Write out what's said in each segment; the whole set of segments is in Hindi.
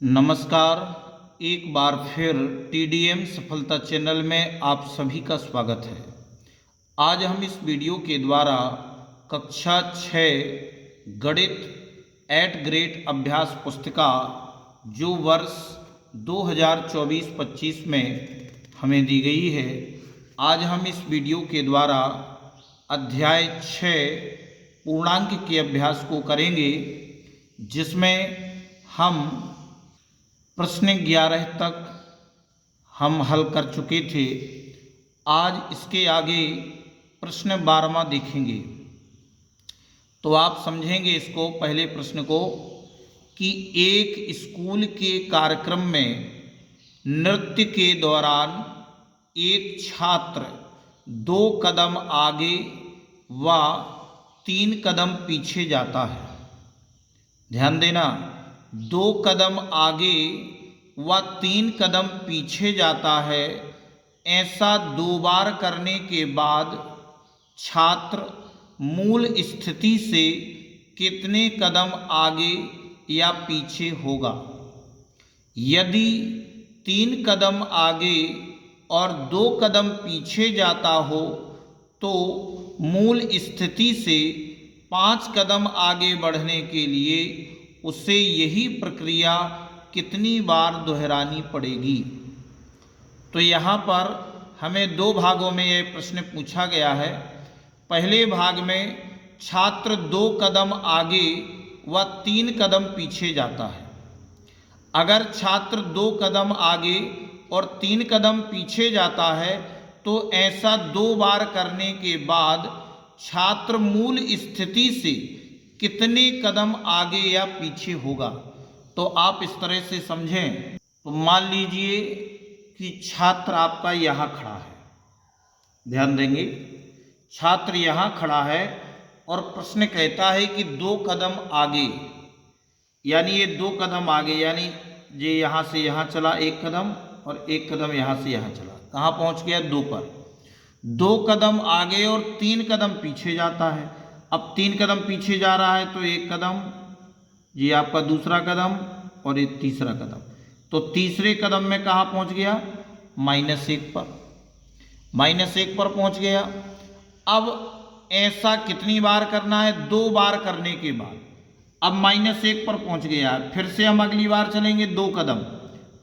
नमस्कार। एक बार फिर टीडीएम सफलता चैनल में आप सभी का स्वागत है। आज हम इस वीडियो के द्वारा कक्षा 6 गणित 8 ग्रेड अभ्यास पुस्तिका जो वर्ष 2024-25 में हमें दी गई है, आज हम इस वीडियो के द्वारा अध्याय 6 पूर्णांक के अभ्यास को करेंगे, जिसमें हम प्रश्न 11 तक हम हल कर चुके थे। आज इसके आगे प्रश्न 12वां देखेंगे, तो आप समझेंगे इसको, पहले प्रश्न को, कि एक स्कूल के कार्यक्रम में नृत्य के दौरान एक छात्र 2 कदम आगे व 3 कदम पीछे जाता है। ध्यान देना, 2 कदम आगे व 3 कदम पीछे जाता है। ऐसा 2 बार करने के बाद छात्र मूल स्थिति से कितने कदम आगे या पीछे होगा। यदि 3 कदम आगे और 2 कदम पीछे जाता हो तो मूल स्थिति से 5 कदम आगे बढ़ने के लिए उसे यही प्रक्रिया कितनी बार दोहरानी पड़ेगी। तो यहाँ पर हमें 2 भागों में यह प्रश्न पूछा गया है। पहले भाग में छात्र 2 कदम आगे व 3 कदम पीछे जाता है। अगर छात्र 2 कदम आगे और 3 कदम पीछे जाता है तो ऐसा 2 बार करने के बाद छात्र मूल स्थिति से कितने कदम आगे या पीछे होगा। तो आप इस तरह से समझें, तो मान लीजिए कि छात्र आपका यहाँ खड़ा है। ध्यान देंगे, छात्र यहाँ खड़ा है और प्रश्न कहता है कि 2 कदम आगे, यानी ये 2 कदम आगे, यानी ये यहाँ से यहाँ चला 1 कदम और 1 कदम यहाँ से यहाँ चला, कहाँ पहुँच गया, 2 पर। 2 कदम आगे और 3 कदम पीछे जाता है। अब 3 कदम पीछे जा रहा है तो 1 कदम, ये आपका दूसरा कदम और ये तीसरा कदम। तो तीसरे कदम में कहाँ पहुँच गया, -1 पर, -1 पर पहुँच गया। अब ऐसा कितनी बार करना है, 2 बार करने के बाद अब -1 पर पहुँच गया। फिर से हम अगली बार चलेंगे 2 कदम,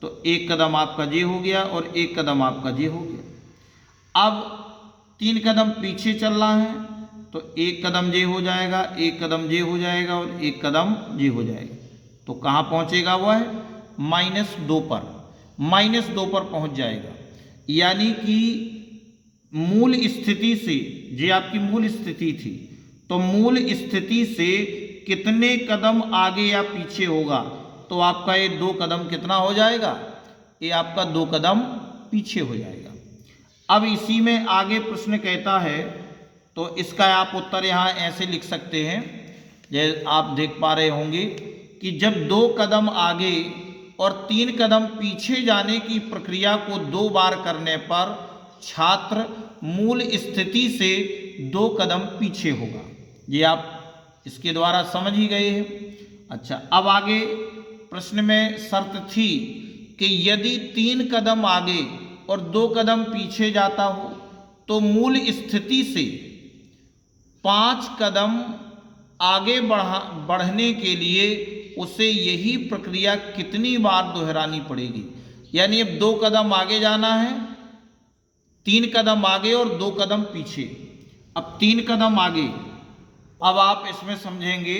तो 1 कदम आपका ये हो गया और 1 कदम आपका ये हो गया। अब 3 कदम पीछे चलना है तो 1 कदम ये हो जाएगा, 1 कदम ये हो जाएगा और 1 कदम ये हो जाएगा। तो कहाँ पहुँचेगा वह, -2 पर, -2 पर पहुँच जाएगा। यानी कि मूल स्थिति से, ये आपकी मूल स्थिति थी, तो मूल स्थिति से कितने कदम आगे या पीछे होगा। तो आपका ये 2 कदम कितना हो जाएगा, ये आपका 2 कदम पीछे हो जाएगा। अब इसी में आगे प्रश्न कहता है, तो इसका आप उत्तर यहाँ ऐसे लिख सकते हैं, जैसे आप देख पा रहे होंगे कि जब 2 कदम आगे और 3 कदम पीछे जाने की प्रक्रिया को 2 बार करने पर छात्र मूल स्थिति से 2 कदम पीछे होगा। ये आप इसके द्वारा समझ ही गए हैं। अच्छा, अब आगे प्रश्न में शर्त थी कि यदि 3 कदम आगे और 2 कदम पीछे जाता हो तो मूल स्थिति से 5 कदम आगे बढ़ने के लिए उसे यही प्रक्रिया कितनी बार दोहरानी पड़ेगी। यानी अब 2 कदम आगे जाना है, 3 कदम आगे और 2 कदम पीछे। अब 3 कदम आगे, अब आप इसमें समझेंगे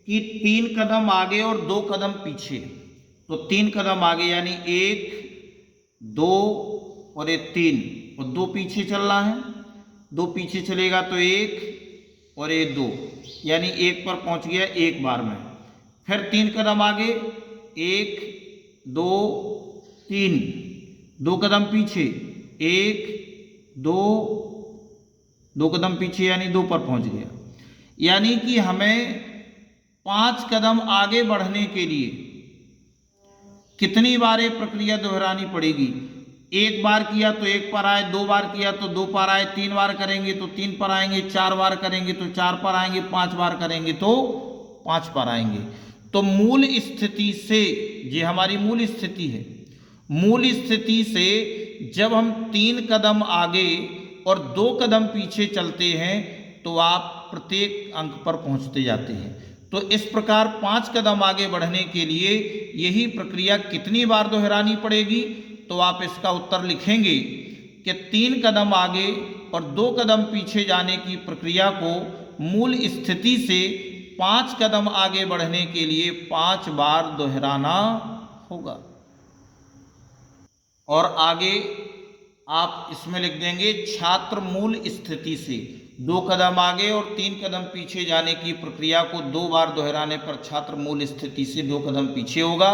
कि 3 कदम आगे और 2 कदम पीछे। तो 3 कदम आगे यानी 1, 2 और ये 3 और 2 पीछे चलना है। 2 पीछे चलेगा तो 1 और ये 2, यानी 1 पर पहुंच गया 1 बार में। फिर 3 कदम आगे, 1, 2, 3, 2 कदम पीछे, 1, 2, 2 कदम पीछे यानी 2 पर पहुंच गया। यानी कि हमें 5 कदम आगे बढ़ने के लिए कितनी बार ये प्रक्रिया दोहरानी पड़ेगी। 1 बार किया तो 1 पर आए, 2 बार किया तो 2 पर आए, 3 बार करेंगे तो 3 पर आएंगे, 4 बार करेंगे तो 4 पर आएंगे, 5 बार करेंगे तो 5 पर आएंगे। तो मूल स्थिति से, ये हमारी मूल स्थिति है, मूल स्थिति से जब हम 3 कदम आगे और 2 कदम पीछे चलते हैं तो आप प्रत्येक अंक पर पहुंचते जाते हैं। तो इस प्रकार 5 कदम आगे बढ़ने के लिए यही प्रक्रिया कितनी बार दोहरानी पड़ेगी? तो आप इसका उत्तर लिखेंगे कि 3 कदम आगे और 2 कदम पीछे जाने की प्रक्रिया को मूल स्थिति से 5 कदम आगे बढ़ने के लिए 5 बार दोहराना होगा। और आगे आप इसमें लिख देंगे छात्र मूल स्थिति से 2 कदम आगे और 3 कदम पीछे जाने की प्रक्रिया को 2 बार दोहराने पर छात्र मूल स्थिति से 2 कदम पीछे होगा,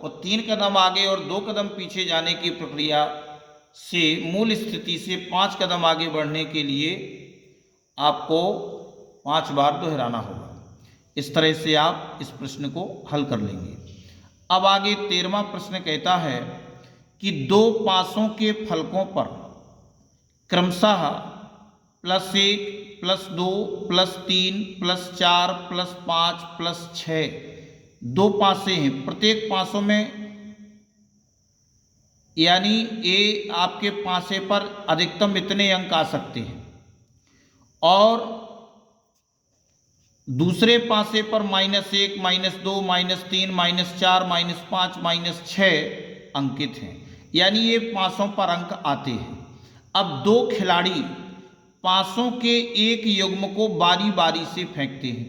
और 3 कदम आगे और 2 कदम पीछे जाने की प्रक्रिया से मूल स्थिति से 5 कदम आगे बढ़ने के लिए आपको 5 बार दोहराना होगा। इस तरह से आप इस प्रश्न को हल कर लेंगे। अब आगे 13वां प्रश्न कहता है कि 2 पासों के फलकों पर क्रमशः +1, +2, +3, +4, +5, +6 2 पासे हैं। प्रत्येक पासों में यानी ए आपके पासे पर अधिकतम इतने अंक आ सकते हैं, और दूसरे पासे पर -1, -2, -3, -4, -5, -6 अंकित हैं, यानी ये पासों पर अंक आते हैं। अब 2 खिलाड़ी पासों के एक युग्म को बारी बारी से फेंकते हैं।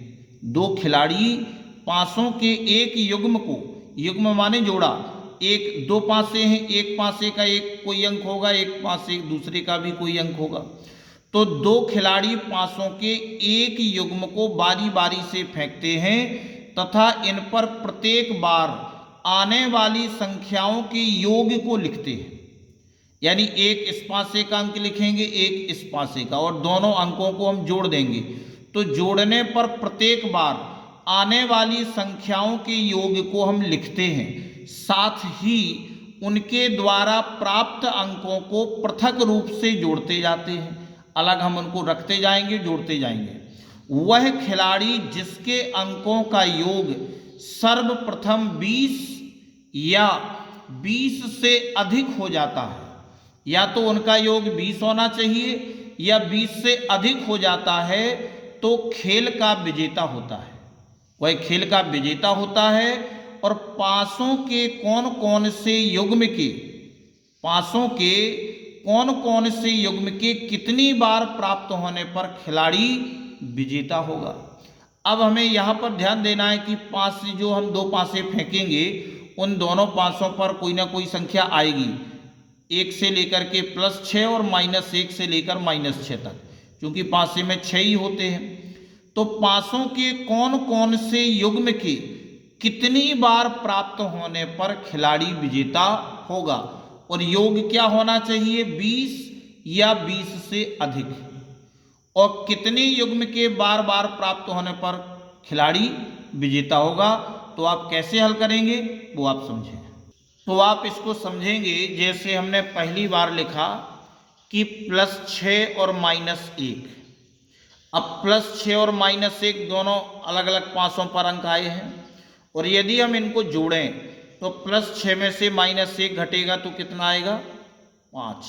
2 खिलाड़ी पासों के एक युग्म को, युग्म माने जोड़ा, 2 पासे हैं, एक पासे का एक कोई अंक होगा, एक पासे दूसरे का भी कोई अंक होगा। तो 2 खिलाड़ी पासों के एक युग्म को बारी बारी से फेंकते हैं तथा इन पर प्रत्येक बार आने वाली संख्याओं के योग को लिखते हैं। यानी एक इस पासे का अंक लिखेंगे, एक इस पासे का, और दोनों अंकों को हम जोड़ देंगे। तो जोड़ने पर प्रत्येक बार आने वाली संख्याओं के योग को हम लिखते हैं, साथ ही उनके द्वारा प्राप्त अंकों को पृथक रूप से जोड़ते जाते हैं। अलग हम उनको रखते जाएंगे, जोड़ते जाएंगे। वह खिलाड़ी जिसके अंकों का योग सर्वप्रथम 20 या 20 से अधिक हो जाता है, या तो उनका योग 20 होना चाहिए या 20 से अधिक हो जाता है, तो खेल का विजेता होता है, वह खेल का विजेता होता है। और पासों के कौन कौन से युग्म के, पासों के कौन कौन से युग्म के कितनी बार प्राप्त होने पर खिलाड़ी विजेता होगा। अब हमें यहाँ पर ध्यान देना है कि पास जो हम 2 पासे फेंकेंगे, उन दोनों पासों पर कोई ना कोई संख्या आएगी, 1 से लेकर के +6 और -1 से लेकर -6 तक, क्योंकि पासे में 6 ही होते हैं। तो पासों के कौन कौन से युग्म के कितनी बार प्राप्त होने पर खिलाड़ी विजेता होगा, और योग क्या होना चाहिए, 20 या 20 से अधिक, और कितने युग्म के बार बार प्राप्त होने पर खिलाड़ी विजेता होगा। तो आप कैसे हल करेंगे वो आप समझें। तो आप इसको समझेंगे जैसे हमने पहली बार लिखा कि +6 और -1। अब +6 और -1 दोनों अलग अलग पासों पर अंक आए हैं, और यदि हम इनको जोड़ें तो +6 में से -1 घटेगा तो कितना आएगा, 5।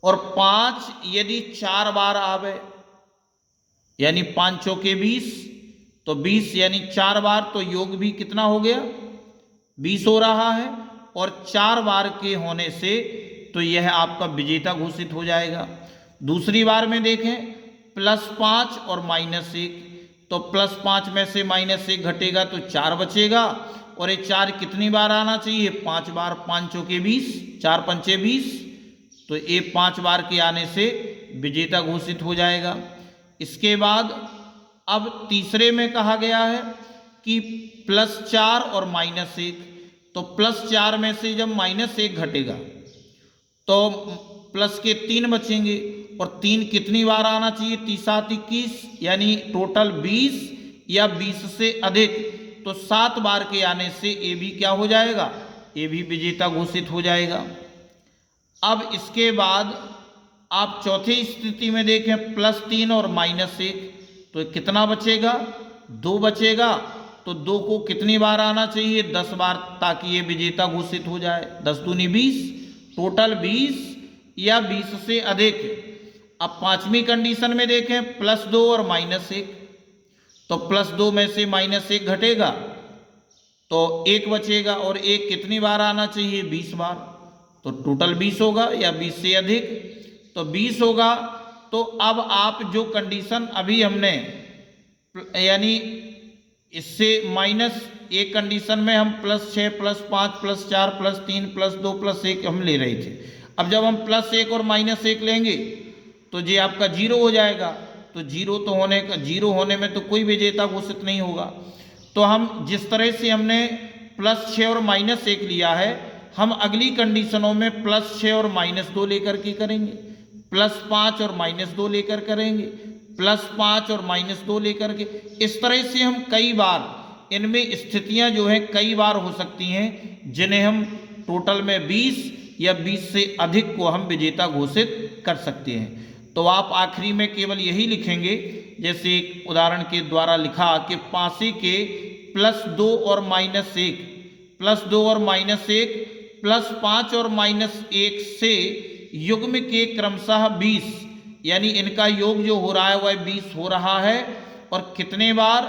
और 5 यदि 4 बार आवे, यानी 5 चौके 20, तो 20 यानी 4 बार, तो योग भी कितना हो गया, 20 हो रहा है। और 4 बार के होने से तो यह आपका विजेता घोषित हो जाएगा। दूसरी बार में देखें +5 और -1, तो +5 में से -1 घटेगा तो 4 बचेगा, और ये 4 कितनी बार आना चाहिए, 5 बार। 5 चौके 20, 4 पंचे 20, तो ये 5 बार के आने से विजेता घोषित हो जाएगा। इसके बाद अब तीसरे में कहा गया है कि +4 और -1, तो +4 में से जब -1 घटेगा तो प्लस के 3 बचेंगे, और 3 कितनी बार आना चाहिए, 3×7 21, यानी टोटल 20 या 20 से अधिक, तो 7 बार के आने से ये भी क्या हो जाएगा, ये भी विजेता घोषित हो जाएगा। अब इसके बाद आप चौथी स्थिति में देखें +3 और -1, तो कितना बचेगा, 2 बचेगा। तो तो 2 को कितनी बार आना चाहिए? 10 बार, ताकि ये विजेता घोषित हो जाए। 10 दूनी 20, टोटल 20 या 20 से अधिक। अब पांचवी कंडीशन में देखें, +2 और -1, तो +2 में से -1 घटेगा तो 1 बचेगा, और 1 कितनी बार आना चाहिए? 20 बार, तो टोटल 20 होगा या 20 से अधिक, तो 20 होगा। तो अब आप जो कंडीशन अभी हमने, यानी इससे -1 कंडीशन में हम +6 +5 +4 +3 +2 +1 हम ले रहे थे। अब जब हम +1 और -1 लेंगे तो ये आपका 0 हो जाएगा। तो 0 होने में तो कोई विजेता घोषित नहीं होगा। तो हम जिस तरह से हमने +6 और -1 लिया है, हम अगली कंडीशनों में +6 और -2 लेकर के करेंगे, +5 और -2 लेकर करेंगे, +5 और -2 लेकर के। इस तरह से हम कई बार, इनमें स्थितियां जो हैं कई बार हो सकती हैं, जिन्हें हम टोटल में 20 या 20 से अधिक को हम विजेता घोषित कर सकते हैं। तो आप आखिरी में केवल यही लिखेंगे, जैसे एक उदाहरण के द्वारा लिखा कि पासे के +2 और -1, +2 और -1, +5 और -1 से युग्म के क्रमशः 20, यानी इनका योग जो हो रहा है वह 20 हो रहा है। और कितने बार?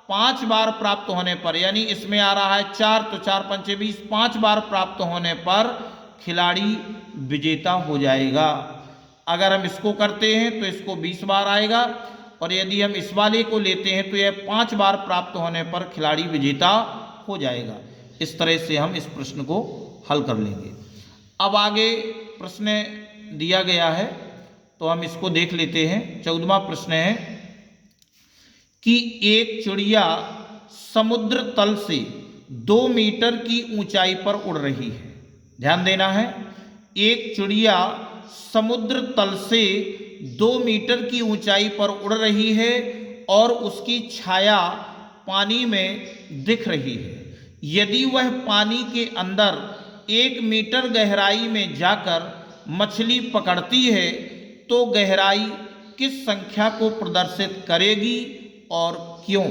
5 बार प्राप्त होने पर, यानी इसमें आ रहा है 4, तो 4 पंचे 20, 5 बार प्राप्त होने पर खिलाड़ी विजेता हो जाएगा। अगर हम इसको करते हैं तो इसको 20 बार आएगा, और यदि हम इस वाले को लेते हैं तो यह 5 बार प्राप्त होने पर खिलाड़ी विजेता हो जाएगा। इस तरह से हम इस प्रश्न को हल कर लेंगे। अब आगे प्रश्न दिया गया है तो हम इसको देख लेते हैं। 14वां प्रश्न है कि एक चिड़िया समुद्र तल से 2 मीटर की ऊंचाई पर उड़ रही है। ध्यान देना है, एक चिड़िया समुद्र तल से 2 मीटर की ऊंचाई पर उड़ रही है और उसकी छाया पानी में दिख रही है। यदि वह पानी के अंदर 1 मीटर गहराई में जाकर मछली पकड़ती है तो गहराई किस संख्या को प्रदर्शित करेगी और क्यों?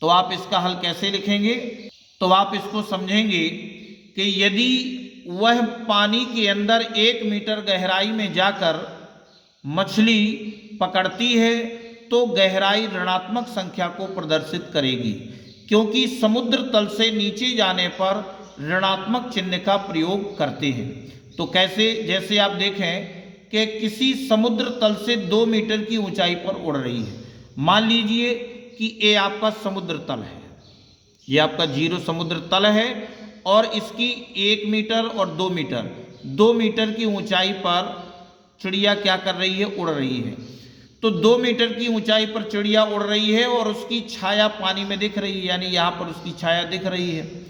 तो आप इसका हल कैसे लिखेंगे? तो आप इसको समझेंगे कि यदि वह पानी के अंदर 1 मीटर गहराई में जाकर मछली पकड़ती है तो गहराई ऋणात्मक संख्या को प्रदर्शित करेगी, क्योंकि समुद्र तल से नीचे जाने पर ऋणात्मक चिन्ह का प्रयोग करते हैं। तो कैसे? जैसे आप देखें कि किसी समुद्र तल से 2 मीटर की ऊंचाई पर उड़ रही है। मान लीजिए कि ये आपका समुद्र तल है, ये आपका 0 समुद्र तल है, और इसकी 1 मीटर और 2 मीटर की ऊंचाई पर चिड़िया क्या कर रही है? उड़ रही है। तो 2 मीटर की ऊंचाई पर चिड़िया उड़ रही है और उसकी छाया पानी में दिख रही है, यानी यहाँ पर उसकी छाया दिख रही है।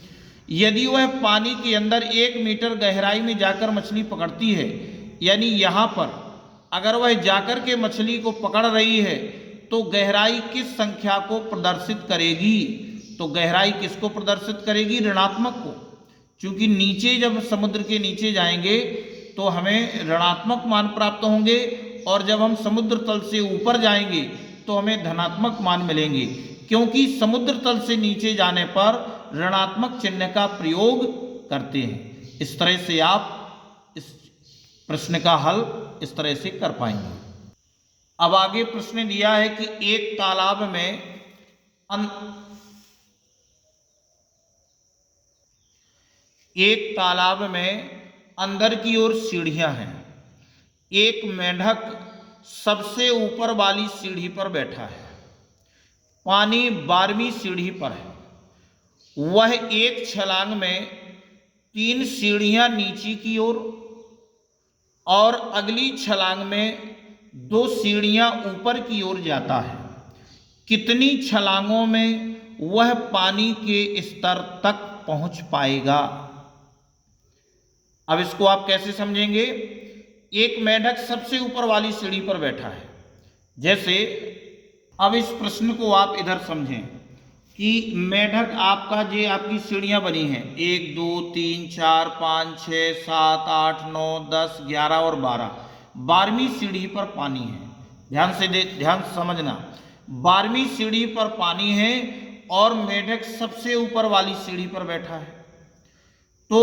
यदि वह पानी के अंदर 1 मीटर गहराई में जाकर मछली पकड़ती है, यानी यहाँ पर अगर वह जाकर के मछली को पकड़ रही है तो गहराई किस संख्या को प्रदर्शित करेगी? तो गहराई किसको प्रदर्शित करेगी? ऋणात्मक को, क्योंकि नीचे जब समुद्र के नीचे जाएंगे तो हमें ऋणात्मक मान प्राप्त होंगे, और जब हम समुद्र तल से ऊपर जाएंगे तो हमें धनात्मक मान मिलेंगे, क्योंकि समुद्र तल से नीचे जाने पर ऋणात्मक चिन्ह का प्रयोग करते हैं। इस तरह से आप इस प्रश्न का हल इस तरह से कर पाएंगे। अब आगे प्रश्न दिया है कि एक तालाब में अंदर की ओर सीढ़ियां हैं। एक मेंढक सबसे ऊपर वाली सीढ़ी पर बैठा है। पानी 12वीं सीढ़ी पर है। वह एक छलांग में 3 सीढ़ियां नीचे की ओर और अगली छलांग में 2 सीढ़ियां ऊपर की ओर जाता है। कितनी छलांगों में वह पानी के स्तर तक पहुंच पाएगा? अब इसको आप कैसे समझेंगे? एक मेंढक सबसे ऊपर वाली सीढ़ी पर बैठा है। जैसे अब इस प्रश्न को आप इधर समझें कि मेंढक आपका जे आपकी सीढ़ियां बनी हैं 1 2 3 4 5 6 7 8 9 10 11 और 12वीं सीढ़ी पर पानी है। ध्यान से समझना, 12वीं सीढ़ी पर पानी है और मेढक सबसे ऊपर वाली सीढ़ी पर बैठा है। तो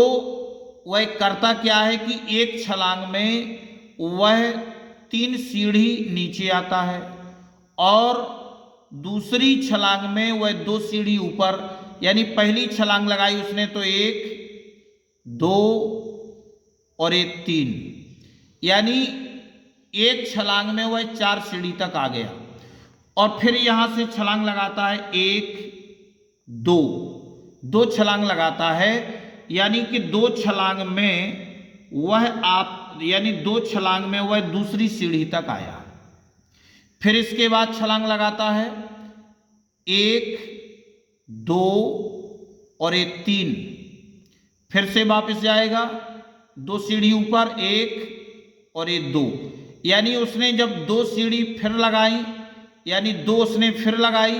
वह करता क्या है कि एक छलांग में वह 3 सीढ़ी नीचे आता है और दूसरी छलांग में वह 2 सीढ़ी ऊपर, यानी पहली छलांग लगाई उसने तो 1, 2 और 1 3, यानी एक छलांग में वह 4 सीढ़ी तक आ गया। और फिर यहां से छलांग लगाता है 1 2 छलांग लगाता है, यानी कि 2 छलांग में वह यानी 2 छलांग में वह दूसरी सीढ़ी तक आया। फिर इसके बाद छलांग लगाता है 1 2 और 1 3, फिर से वापस जाएगा 2 सीढ़ी ऊपर 1 और 1 2, यानी उसने जब 2 सीढ़ी फिर लगाई, यानी 2 उसने फिर लगाई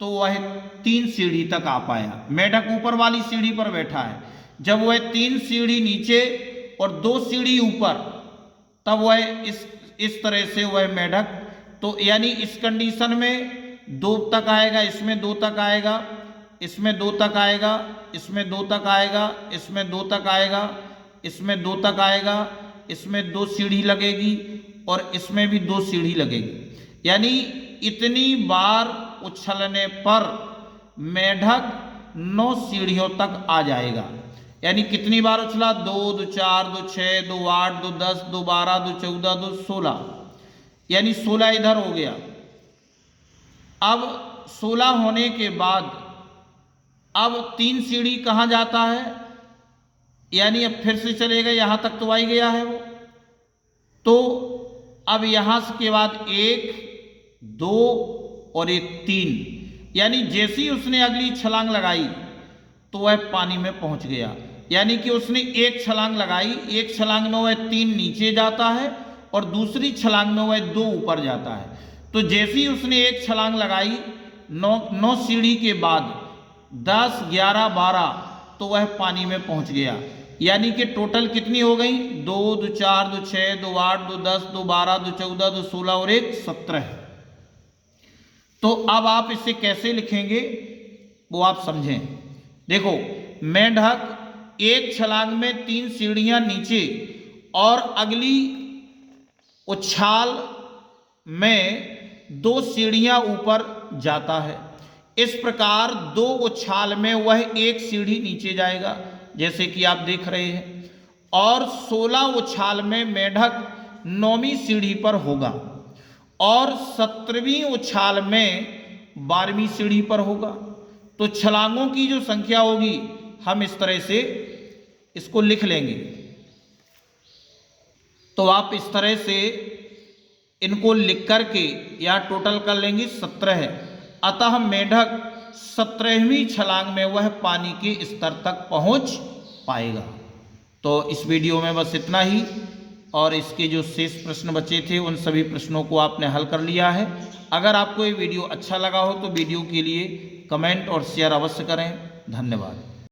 तो वह 3 सीढ़ी तक आ पाया। मेढक ऊपर वाली सीढ़ी पर बैठा है, जब वह 3 सीढ़ी नीचे और 2 सीढ़ी ऊपर, तब वह इस तरह से वह मेढक, तो यानी इस कंडीशन में 2 तक आएगा, इसमें 2 तक आएगा, इसमें 2 तक आएगा, इसमें 2 तक आएगा, इसमें 2 तक आएगा, इसमें 2 तक आएगा, इसमें 2 सीढ़ी लगेगी और इसमें भी 2 सीढ़ी लगेगी। यानी इतनी बार उछलने पर मेढक 9 सीढ़ियों तक आ जाएगा। यानी कितनी बार उछला? 2 2 4 2 6 2 8 2 10 2 12 2 14 2 16, यानी 16 इधर हो गया। अब 16 होने के बाद अब 3 सीढ़ी कहाँ जाता है, यानी अब फिर से चलेगा, यहां तक तो आ ही गया है वो। तो अब यहां के बाद 1 2 और 1 3, यानी जैसे ही उसने अगली छलांग लगाई तो वह पानी में पहुंच गया। यानी कि उसने एक छलांग लगाई, एक छलांग में वह 3 नीचे जाता है और दूसरी छलांग में वह 2 ऊपर जाता है। तो जैसे ही उसने एक छलांग लगाई 9 सीढ़ी के बाद 10 11 12, तो वह पानी में पहुंच गया। यानी कि टोटल कितनी हो गई? 2 2 4 2 6 2 8 2 10 2 12 2 14 2 16 और 1 17। तो अब आप इसे कैसे लिखेंगे वो आप समझें। देखो, मेढक एक छलांग में 3 सीढ़ियां नीचे और अगली उछाल में 2 सीढ़ियां ऊपर जाता है। इस प्रकार 2 उछाल में वह 1 सीढ़ी नीचे जाएगा, जैसे कि आप देख रहे हैं, और 16 उछाल में मेढक 9वीं सीढ़ी पर होगा और 17वीं उछाल में 12वीं सीढ़ी पर होगा। तो छलांगों की जो संख्या होगी हम इस तरह से इसको लिख लेंगे। तो आप इस तरह से इनको लिख करके या टोटल कर लेंगे 17 है। अतः मेढक 17वीं छलांग में वह पानी के स्तर तक पहुंच पाएगा। तो इस वीडियो में बस इतना ही, और इसके जो शेष प्रश्न बचे थे उन सभी प्रश्नों को आपने हल कर लिया है। अगर आपको ये वीडियो अच्छा लगा हो तो वीडियो के लिए कमेंट और शेयर अवश्य करें। धन्यवाद।